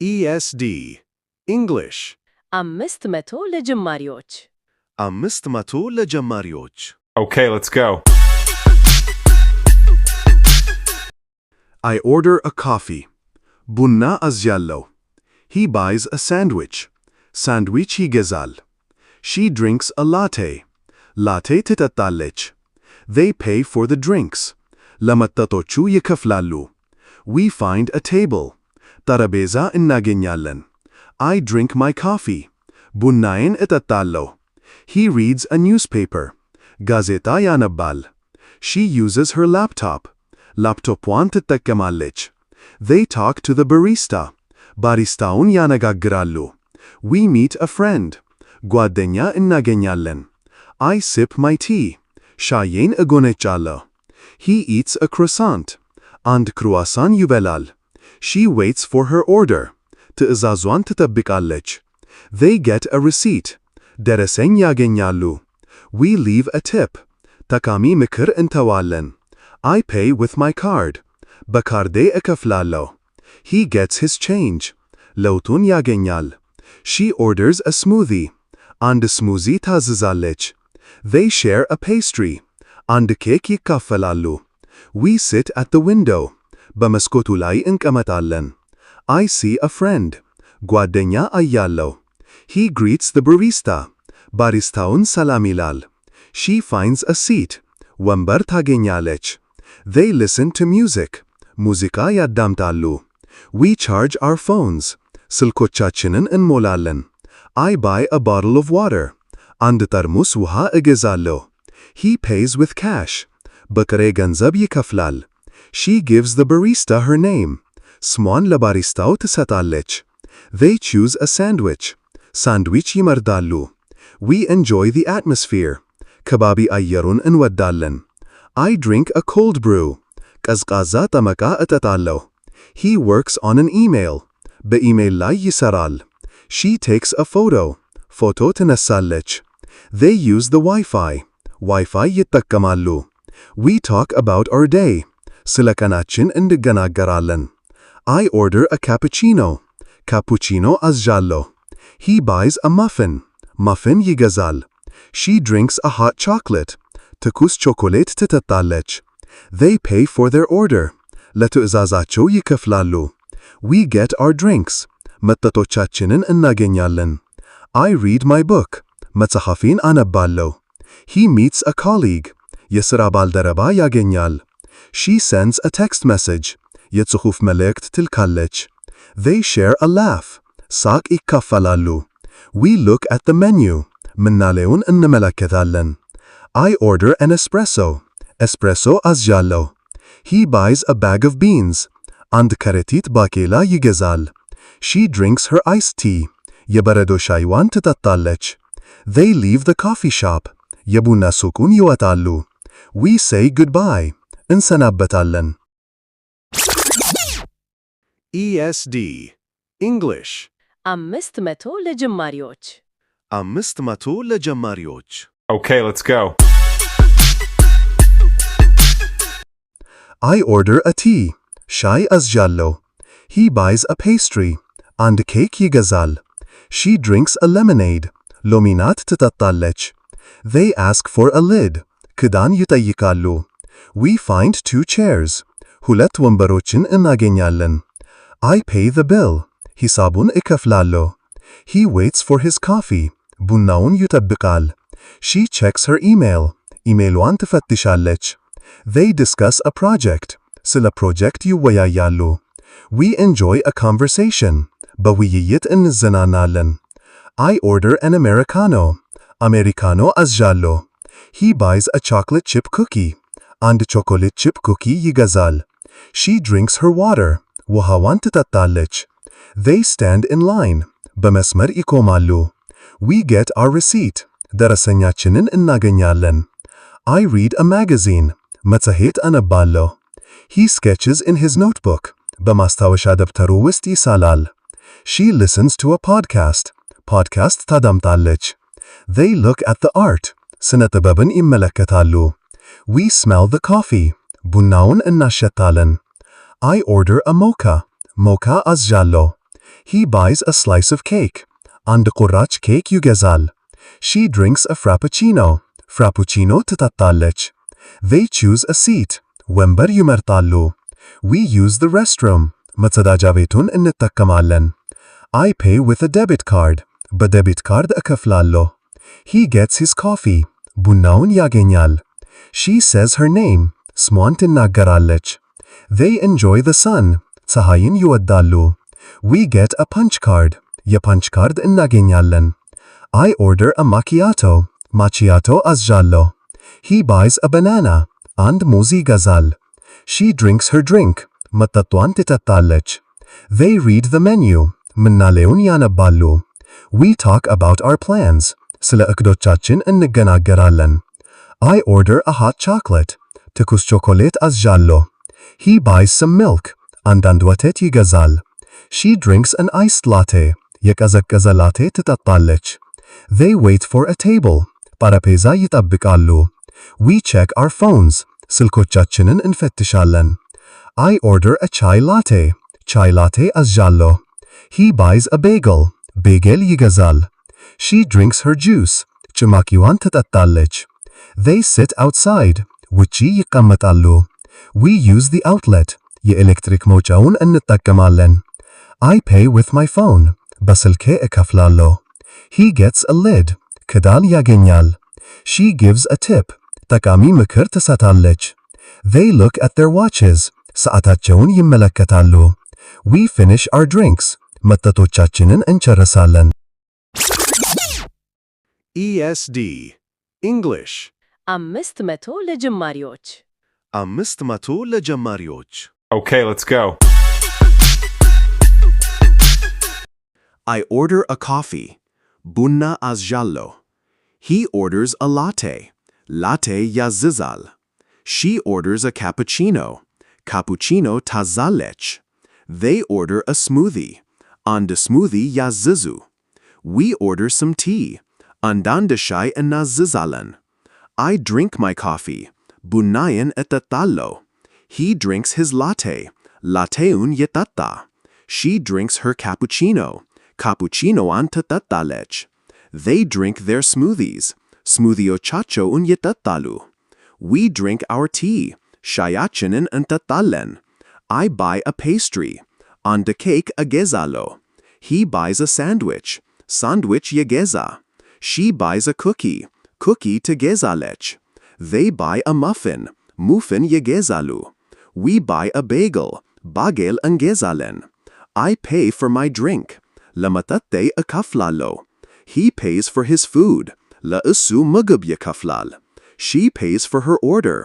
ESD English 500 ለጀማሪዎች 500 ለጀማሪዎች Okay, let's go. I order a coffee. ቡና አዝዣለሁ. He buys a sandwich. Sandwich ይገዛል. She drinks a latte. Latte ትጠጣለች. They pay for the drinks. ለመጠጦቹ ይከፍላሉ. We find a table. ጠረጴዛ እናገኛለን. I drink my coffee. ቡናዬን እጠጣለሁ. He reads a newspaper. ጋዜጣ ያነባል. She uses her laptop. ላፕቶፕዋን ትጠቀማለች. They talk to the barista. ባሪስታውን ያነጋግራሉ. We meet a friend. ጓደኛ እናገኛለን. I sip my tea. ሻዬን እጎነጫለሁ. He eats a croissant. አንድ ክሩዋሳን ይበላል. She waits for her order. ትዕዛዟን ትጠብቃለች. They get a receipt. ደረሰኝ ያገኛሉ. We leave a tip. ጠቃሚ ምክር እንተዋለን. I pay with my card. በካርዴ እከፍላለሁ. He gets his change. ለውጡን ያገኛል. She orders a smoothie. አንድ ስሙዚ ታዝዛለች. They share a pastry. አንድ ኬክ ይካፈላሉ. We sit at the window. በመስኮቱ ላይ እንቀመጣለን. I see a friend. ጓደኛ አያለሁ. He greets the barista. ባሪስታውን ሰላም ይላል. She finds a seat. ወንበር ታገኛለች. They listen to music. ሙዚቃ ያዳምጣሉ. We charge our phones. ስልኮቻችንን እንሞላለን. I buy a bottle of water. አንድ ጠርሙስ ውሃ እገዛለሁ. He pays with cash. በጥሬ ገንዘብ ይከፍላል. She gives the barista her name. ስሟን ለባሪስታው ትሰጣለች. They choose a sandwich. ሳንድዊች ይመርጣሉ. We enjoy the atmosphere. ከባቢ አየሩን እንወዳለን. I drink a cold brew. ቀዝቃዛ ጠመቃ እጠጣለሁ. He works on an email. በኢሜል ላይ ይሰራል. She takes a photo. ፎቶ ትነሳለች. They use the Wi-Fi. Wi-Fi ይጠቀማሉ. We talk about our day. ስለ ቀናችን እንገናገራለን. I order a cappuccino. ካፑቺኖ አዝዣለሁ. He buys a muffin. muffin ይገዛል. She drinks a hot chocolate. ትኩስ ቾኮሌት ትጠጣለች. They pay for their order. ለትዕዛዛቸው ይከፍላሉ. We get our drinks. መጠጦቻችንን እናገኛለን. I read my book. መጽሐፌን አነባለሁ. He meets a colleague. የሥራ ባልደረባ ያገኛል. She sends a text message. የጽሑፍ መልእክት ትልካለች. They share a laugh. ሳቅ ይካፈላሉ. We look at the menu. ምናሌውን እንመለከታለን. I order an espresso. espresso አዝዣለሁ. He buys a bag of beans. አንድ ከረጢት ባቄላ ይገዛል. She drinks her iced tea. የበረዶ ሻይዋን ትጠጣለች. They leave the coffee shop. የቡና ሱቁን ይወጣሉ. We say goodbye. እንሰናበታለን. ESD English 500 ለጀማሪዎች 500 ለጀማሪዎች Okay, let's go. I order a tea. ሻይ አዝዣለሁ. He buys a pastry. አንድ ኬክ ይገዛል. She drinks a lemonade. ሎሚናት ትጠጣለች. They ask for a lid. ክዳን ይጠይቃሉ. We find 2 chairs. ሁለት ወንበሮችን እናገኛለን. I pay the bill. ሂሳቡን እከፍላለሁ. He waits for his coffee. ቡናውን ይጠብቃል. She checks her email. ኢሜልዋን ትፈትሻለች. They discuss a project. ስለ ፕሮጀክት ይወያያሉ. We enjoy a conversation. በውይይት እንዝናናለን. I order an americano. አሜሪካኖ አዝዣለሁ. He buys a chocolate chip cookie. አንድ ቾኮሌት ቺፕ ኩኪ ይገዛል. She drinks her water. ውሃዋን ትጠጣለች. They stand in line. በመስመር ይቆማሉ. We get our receipt. ደረሰኛችንን እናገኛለን. I read a magazine. መጽሔት አነባለሁ. He sketches in his notebook. በማስታወሻ ደብተሩ ውስጥ ይሳላል. She listens to a podcast. ፖድካስት ታዳምጣለች. They look at the art. ስነ ጥበብን ይመለከታሉ. We smell the coffee. ቡናውን እናሸታለን. I order a mocha. mocha አዝዣለሁ. He buys a slice of cake. አንድ ቁራጭ ኬክ ይገዛል። She drinks a frappuccino. ፍራፑቺኖ ትጠጣለች። They choose a seat. ወንበር ይመርጣሉ። We use the restroom. መጸዳጃ ቤቱን እንጠቀማለን። I pay with a debit card. በዴቢት ካርድ እከፍላለሁ። He gets his coffee. ቡናውን ያገኛል። She says her name. ስሟን ትናገራለች። They enjoy the sun. ፀሐይን ይወዳሉ። We get a punch card. የpunch ካርድ እናገኛለን። I order a macchiato. ማቺያቶ አዝዣለሁ። He buys a banana. አንድ ሙዝ ይገዛል። She drinks her drink. መጠጧን ትጠጣለች። They read the menu. ምናሌውን ያነባሉ። We talk about our plans. ስለ እቅዶቻችን እንገናገራለን። I order a hot chocolate. ትኩስ ቾኮሌት አዝዣለሁ። He buys some milk. አንዳንድ ወተት ይገዛል። She drinks an iced latte. የቀዘቀዘ ላቴ ትጠጣለች። They wait for a table. ጠረጴዛ ይጠብቃሉ። We check our phones. ስልኮቻችንን እንፈትሻለን። I order a chai latte. ቻይ ላቴ አዝዣለሁ። He buys a bagel. ቤጌል ይገዛል። She drinks her juice. ጭማቂዋን ትጠጣለች። They sit outside. ውጪ ይቀመጣሉ። We use the outlet. የኤሌክትሪክ መውጫውን እንጠቀማለን። I pay with my phone. በስልኬ እከፍላለሁ። He gets a lid. ክዳን ያገኛል። She gives a tip. ጠቃሚ ምክር ትሰጣለች። They look at their watches. ሰዓታቸውን ይመለከታሉ። We finish our drinks. መጠጦቻችንን እንጨርሳለን። ESD English 500 ለጀማሪዎች 500 ለጀማሪዎች Okay, let's go. I order a coffee. ቡና አዝዣለሁ. He orders a latte. Latte ያዝዛል. She orders a cappuccino. Cappuccino ታዛለች. They order a smoothie. አንድ smoothie ያዝዙ. We order some tea. አንዳንድ ሻይ እናዝዛለን. I drink my coffee. ቡናዬን እጠጣለሁ. He drinks his latte. ላቴውን ይጠጣ. She drinks her cappuccino. ካፑቺኖዋን ትጠጣለች. They drink their smoothies. ስሙዚዎቻቸውን ይጠጣሉ. We drink our tea. ሻያችንን እንጠጣለን. I buy a pastry. አንድ ኬክ እገዛለሁ. He buys a sandwich. ሳንድዊች ይገዛ. She buys a cookie. ኩኪ ትገዛለች. They buy a muffin. ሙፍን ይገዛሉ. We buy a bagel. ባጌል እንገዛለን. I pay for my drink. ለመጠጤ እከፍላለሁ. He pays for his food. ለእሱ ምግብ ይከፍላል. She pays for her order.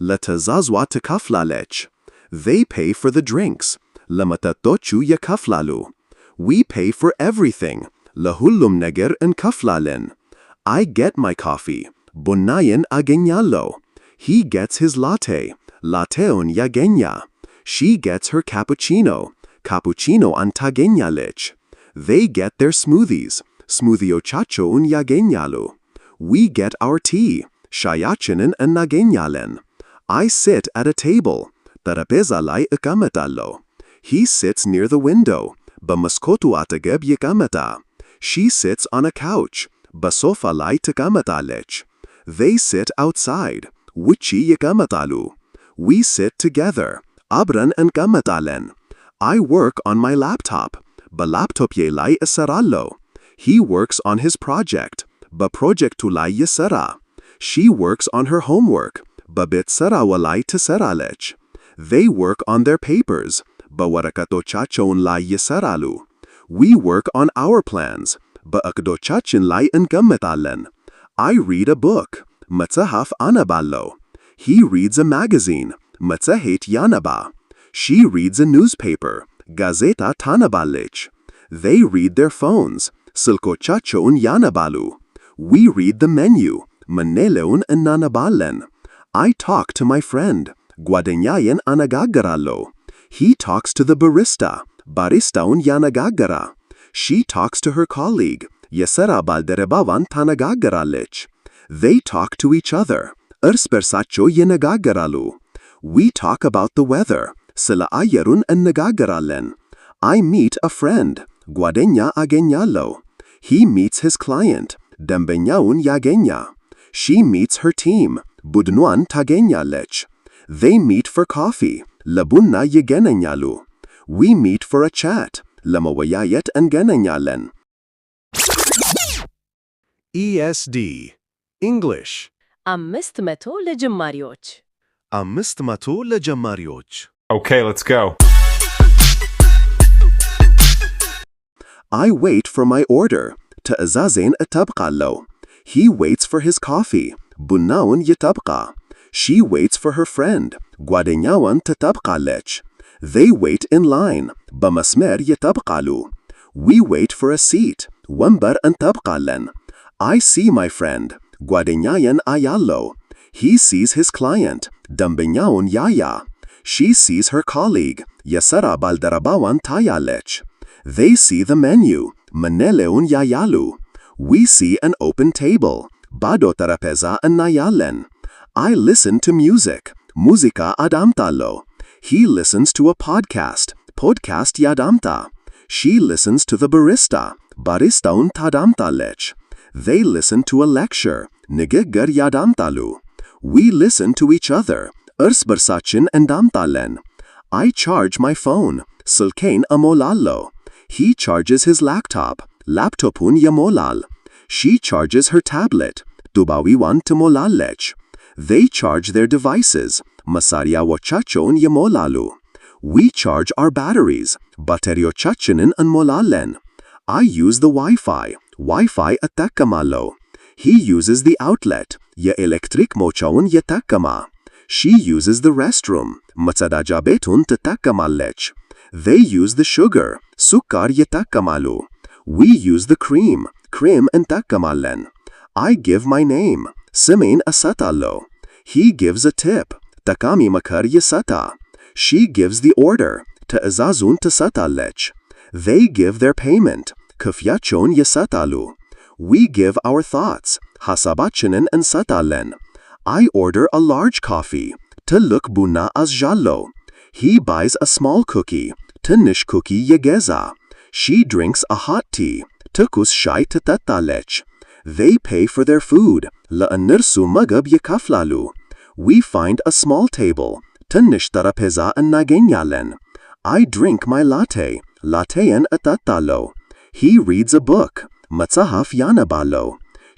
ለትዕዛዟ ትከፍላለች. They pay for the drinks. ለመጠጦቹ ይከፍላሉ. We pay for everything. ለሁሉም ነገር እንከፍላለን. I get my coffee. ቡናዬን አገኛለሁ. He gets his latte. ላቴውን ያገኛ. She gets her cappuccino. ካፑቺኖዋን ታገኛለች. They get their smoothies. ስሙዚዎቻቸውን ያገኛሉ. We get our tea. ሻያችንን እናገኛለን. I sit at a table. ጠረጴዛ ላይ እቀመጣለሁ. He sits near the window. በመስኮቱ አጠገብ ይቀመጣ. She sits on a couch. በሶፋ ላይ ትቀመጣለች. They sit outside. ውጪ ይቀመጣሉ. We sit together. አብረን እንቀመጣለን. I work on my laptop. በላፕቶፔ ላይ እሰራለሁ. He works on his project. በፕሮጀክቱ ላይ ይሰራ. She works on her homework. በቤት ስራዋ ላይ ትሰራለች. They work on their papers. በወረቀቶቻቸውን ላይ ይሰራሉ. We work on our plans. በእቅዶቻችን ላይ እንቀመጣለን. I read a book. መጽሐፍ አነባለሁ. He reads a magazine. መጽሔት ያነባ. She reads a newspaper. ጋዜጣ ታነባለች. They read their phones. ስልኮቻቸውን ያነባሉ. We read the menu. መኔለውን እናነባለን. I talk to my friend. ጓደኛዬን አነጋግራለሁ. He talks to the barista. ባሪስታውን ያነጋገራ. She talks to her colleague. የሥራ ባልደረባዋን ታነጋግራለች. They talk to each other. እርስ በርሳቸው ይነጋገራሉ. We talk about the weather. ስለ አየሩን እንነጋገራለን. I meet a friend. ጓደኛ አገኛለሁ. He meets his client. ደንበኛውን ያገኛ. She meets her team. ቡድኗን ታገኛለች. They meet for coffee. ለቡና ይገናኛሉ. We meet for a chat. ለመወያየት እንገናኛለን. ESD English 500 ለጀማሪዎች 500 ለጀማሪዎች. Okay, let's go. I wait for my order. ትዕዛዜን እጠብቃለሁ. He waits for his coffee. ቡናውን ይጠብቃ. She waits for her friend. ጓደኛዋን ትጠብቃለች. They wait in line. በመስመር ይጠብቃሉ. We wait for a seat. ወንበር እንጠብቃለን. I see my friend. ጓደኛዬን አያለሁ. He sees his client. ደንበኛውን ያያ. She sees her colleague. የሥራ ባልደረባዋን ታያለች. They see the menu. መነሌውን ያያሉ. We see an open table. ባዶ ጠረጴዛ እናያለን. I listen to music. ሙዚቃ አዳምጣለሁ. He listens to a podcast. ፖድካስት ያዳምጣ. She listens to the barista. ባሪስታውን ታዳምጣለች. They listen to a lecture. ንግግር ያዳምጣሉ. We listen to each other. እርስ በርሳችን እንዳምጣለን. I charge my phone. ስልኬን እሞላለሁ. He charges his laptop. ላፕቶፑን ይሞላል. She charges her tablet. ዱባዊዋን ትሞላለች. They charge their devices. መሳሪያዎቻቸውን ይሞላሉ. We charge our batteries. ባተሪዎቻችንን እንሞላለን. I use the Wi-Fi. Wi-Fi እጠቀማለሁ. He uses the outlet. የኤሌክትሪክ መውጫውን ይጠቀማ. She uses the restroom. መጸዳጃ ቤቱን ትጠቀማለች. They use the sugar. ሱካር ይጠቀማሉ. We use the cream. ክሬም እንጠቀማለን. I give my name. ስሜን እሰጣለሁ. He gives a tip. ጠቃሚ ምክር ይሰጣ. She gives the order. ትዕዛዙን ትሰጣለች. They give their payment. ክፍያቸውን ይሰጣሉ. We give our thoughts. ሐሳባችንን እንሰጣለን. I order a large coffee. ትልቅ ቡና አዝዣለሁ. He buys a small cookie. ትንሽ ኩኪ ይገዛ. She drinks a hot tea. ትኩስ ሻይ ትጠጣለች. They pay for their food. ለእነርሱ ምግብ ይከፍላሉ. We find a small table. ትንሽ ጠረጴዛ እናገኛለን. I drink my latte. ላቴን እጠጣለሁ. He reads a book. መጽሐፍ ያነባለሁ.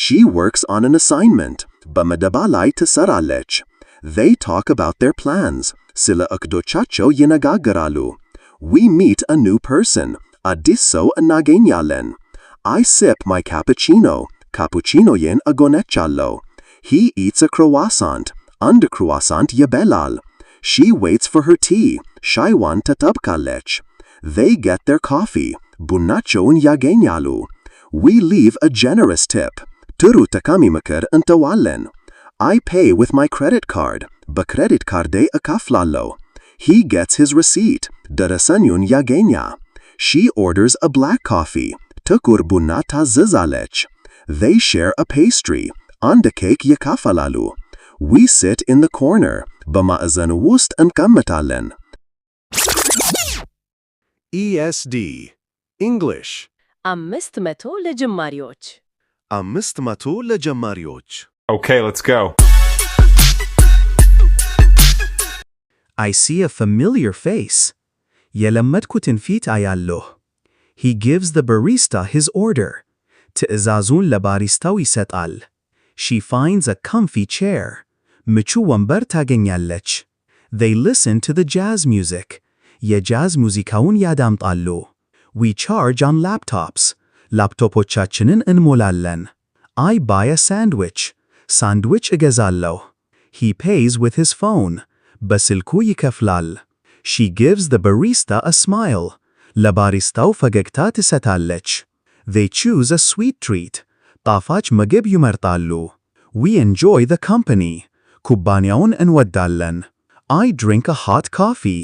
She works on an assignment. በመደባ ላይ ትሰራለች. They talk about their plans. ስለ እቅዶቻቸው ይነጋገራሉ. We meet a new person. አዲስ ሰው እናገኛለን. I sip my cappuccino. ካፑቺኖዬን እጎነጫለሁ. He eats a croissant. አንድ croissant ይበላል. She waits for her tea. ሻይዋን ትጠብቃለች. They get their coffee. ቡናቸውን ያገኛሉ. We leave a generous tip. ጥሩ ጠቃሚ ምክር እንተዋለን. I pay with my credit card. በክሬዲት ካርዴ እከፍላለሁ. He gets his receipt. ደረሰኙን ያገኛ. She orders a black coffee. ጥቁር ቡና ታዝዛለች. They share a pastry. አንድ ኬክ ይካፈላሉ. We sit in the corner. በማዕዘኑ ውስጥ እንቀመጣለን. ESD English 500 ለጀማሪዎች 500 ለጀማሪዎች. Okay, let's go. I see a familiar face. የለመድኩትን ፊት አያለሁ. He gives the barista his order. ትዕዛዙን ለባሪስታው ይሰጣል. She finds a comfy chair. ምቹ ወንበር ታገኛለች. They listen to the jazz music. የጃዝ ሙዚቃውን ያዳምጣሉ. We charge on laptops. ላፕቶፖቻችንን እንሞላለን. I buy a sandwich. ሳንድዊች እገዛለሁ. He pays with his phone. በስልኩ ይከፍላል. She gives the barista a smile. ለባሪስታው ፈገግታ ትሰጣለች. They choose a sweet treat. ጣፋጭ ምግብ ይመርጣሉ. We enjoy the company. ኩባንያውን እንወዳለን. I drink a hot coffee.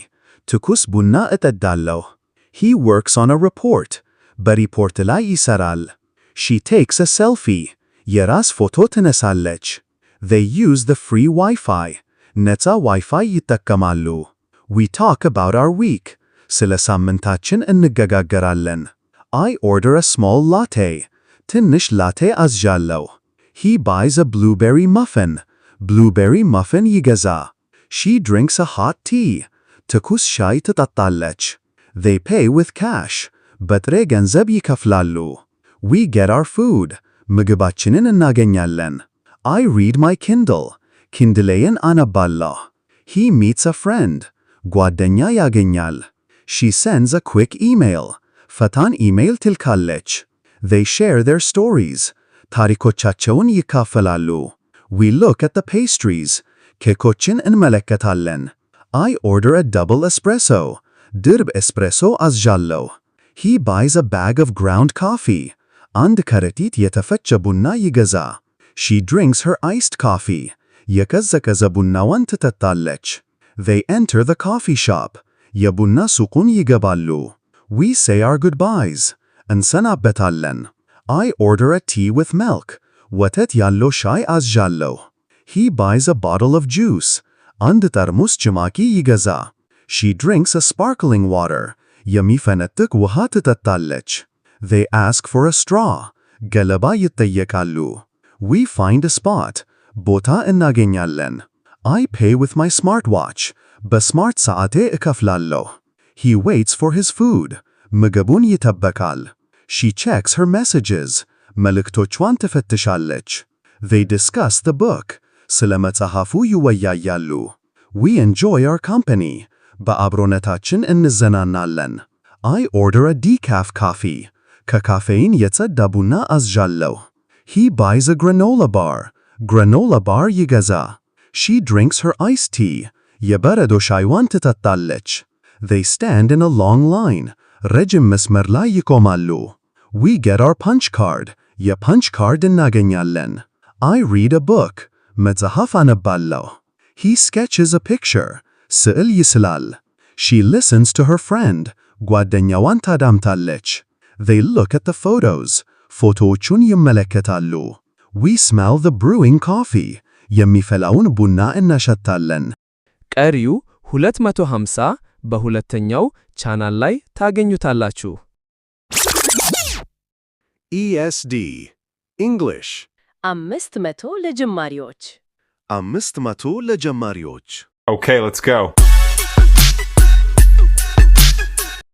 ትኩስ ቡና እጠጣለሁ. He works on a report. በሪፖርት ላይ ይሰራል. She takes a selfie. የራስ ፎቶ ትነሳለች. They use the free Wi-Fi. ነፃ ዋይፋይ ይጠቀማሉ. We talk about our week. ስለ ሳምንታችን እንገጋገራለን. I order a small latte. ትንሽ ላቴ አዝዣለሁ። He buys a blueberry muffin. Blueberry muffin ይገዛ። She drinks a hot tea. ትኩስ ሻይ ትጠጣለች። They pay with cash. በጥሬ ገንዘብ ይከፍላሉ። We get our food. ምግባችንን እናገኛለን። I read my Kindle. ኪንድሌን አነባለሁ። He meets a friend. ጓደኛ ያገኛል። She sends a quick email. ፈጣን ኢሜይል ትልካለች። They share their stories. ታሪኮቻቸውን ይካፈላሉ። We look at the pastries. ኬኮችን እንመለከታለን። I order a double espresso. ድርብ ኤስፕሬሶ አዝዣለሁ። He buys a bag of ground coffee. አንድ ከረጢት የተፈጨ ቡና ይገዛ። She drinks her iced coffee. የቀዘቀዘ ቡናዋን ትጠጣለች። They enter the coffee shop. የቡና ሱቁን ይገባሉ። We say our goodbyes. እንሰናበታለን። I order a tea with milk. ወተት ያለው ሻይ አዝዣለሁ። He buys a bottle of juice. አንድ ጠርሙስ ጭማቂ ይገዛ። She drinks a sparkling water. የሚፈነጥቅ ውሃ ትጠጣለች። They ask for a straw. ገለባ ይጠየቃሉ። We find a spot. ቦታ እናገኛለን። I pay with my smartwatch. በስማርት ሰዓቴ እከፍላለሁ። He waits for his food. ምግቡን ይጠብቃል። She checks her messages. መልእክቶቿን ትፈትሻለች። They discuss the book. ስለ መጽሐፉ ይወያያሉ። We enjoy our company. በአብሮነታችን እንዘናናለን። I order a decaf coffee. ከካፌይን የጸዳ ቡና አዝዣለሁ። He buys a granola bar. granola bar ይገዛ። She drinks her iced tea. የበረዶ ሻይዋን ትጠጣለች። They stand in a long line. ረጅም መስመር ላይ ይቆማሉ። We get our punch card. የpunch card እናገኛለን። I read a book. መጽሐፍ አነባለሁ። He sketches a picture. ስዕል ይስላል። She listens to her friend. ጓደኛዋን ታዳምጣለች። They look at the photos. ፎቶዎቹን ይመለከታሉ። We smell the brewing coffee. የሚፈላውን ቡና እናሸታለን። ቀሪው 250 በሁለተኛው ቻናል ላይ ታገኙታላችሁ። ESD English 500 ለጀማሪዎች 500 ለጀማሪዎች Okay, let's go.